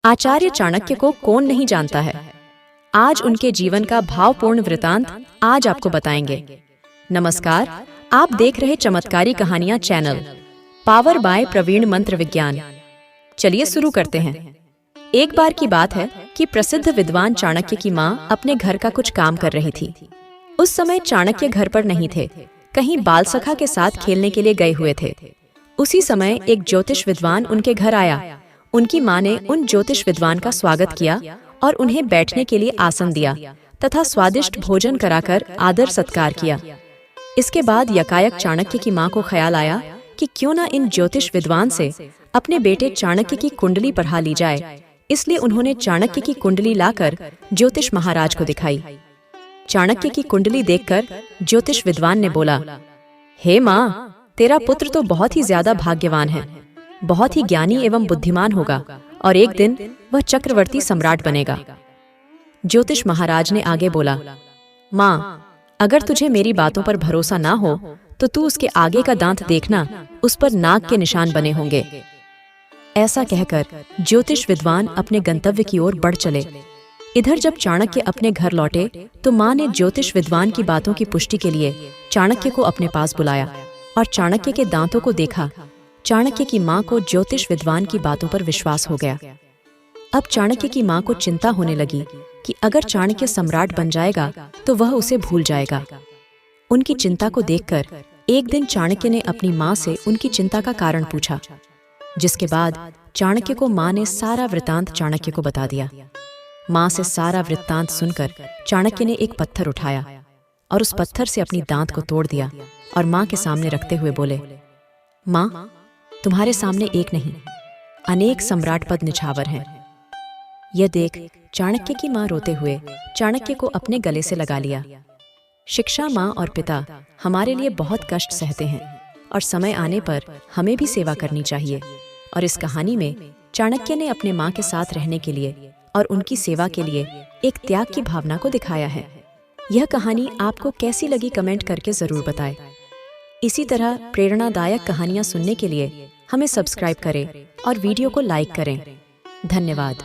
आचार्य चाणक्य को कौन नहीं जानता है। आज उनके जीवन का भावपूर्ण वृतांत आज आपको बताएंगे। नमस्कार, आप देख रहे चमत्कारी कहानियां चैनल पावर बाय प्रवीण मंत्र विज्ञान। चलिए शुरू करते हैं। एक बार की बात है कि प्रसिद्ध विद्वान चाणक्य की माँ अपने घर का कुछ काम कर रही थी। उस समय चाणक्य घर पर नहीं थे, कहीं बाल सखा के साथ खेलने के लिए गए हुए थे। उसी समय एक ज्योतिष विद्वान उनके घर आया। उनकी माँ ने उन ज्योतिष विद्वान का स्वागत किया और उन्हें बैठने के लिए आसन दिया तथा स्वादिष्ट भोजन कराकर आदर सत्कार किया। इसके बाद यकायक चाणक्य की माँ को ख्याल आया कि क्यों न इन ज्योतिष विद्वान से अपने बेटे चाणक्य की कुंडली पढ़ा ली जाए। इसलिए उन्होंने चाणक्य की कुंडली लाकर ज्योतिष महाराज को दिखाई। चाणक्य की कुंडली देखकर ज्योतिष विद्वान ने बोला, हे माँ, तेरा पुत्र तो बहुत ही ज्यादा भाग्यवान है, बहुत ही ज्ञानी एवं बुद्धिमान होगा और एक दिन वह चक्रवर्ती सम्राट बनेगा। ज्योतिष महाराज ने आगे बोला, माँ, अगर तुझे मेरी बातों पर भरोसा ना हो तो तू उसके आगे का दांत देखना, उस पर नाग के निशान बने होंगे। ऐसा कहकर ज्योतिष विद्वान अपने गंतव्य की ओर बढ़ चले। इधर जब चाणक्य अपने घर लौटे तो माँ ने ज्योतिष विद्वान की बातों की पुष्टि के लिए चाणक्य को अपने पास बुलाया और चाणक्य के दांतों को देखा। चाणक्य की माँ को ज्योतिष विद्वान की बातों पर विश्वास हो गया। अब चाणक्य की माँ को चिंता होने लगी कि अगर चाणक्य सम्राट बन जाएगा तो वह उसे भूल जाएगा। उनकी चिंता को देखकर एक दिन चाणक्य ने अपनी माँ से उनकी चिंता का कारण पूछा, जिसके बाद चाणक्य को माँ ने सारा वृत्तांत चाणक्य को बता दिया। माँ से सारा वृत्तांत सुनकर चाणक्य ने एक पत्थर उठाया और उस पत्थर से अपनी दांत को तोड़ दिया और माँ के सामने रखते हुए बोले, माँ, तुम्हारे सामने एक नहीं अनेक सम्राट पद निछावर हैं। यह देख चाणक्य की माँ रोते हुए चाणक्य को अपने गले से लगा लिया। शिक्षा माँ और पिता हमारे लिए बहुत कष्ट सहते हैं और समय आने पर हमें भी सेवा करनी चाहिए। और इस कहानी में चाणक्य ने अपने माँ के साथ रहने के लिए और उनकी सेवा के लिए एक त्याग की भावना को दिखाया है। यह कहानी आपको कैसी लगी कमेंट करके जरूर बताएं। इसी तरह प्रेरणादायक कहानियाँ सुनने के लिए हमें सब्सक्राइब करें और वीडियो को लाइक करें। धन्यवाद।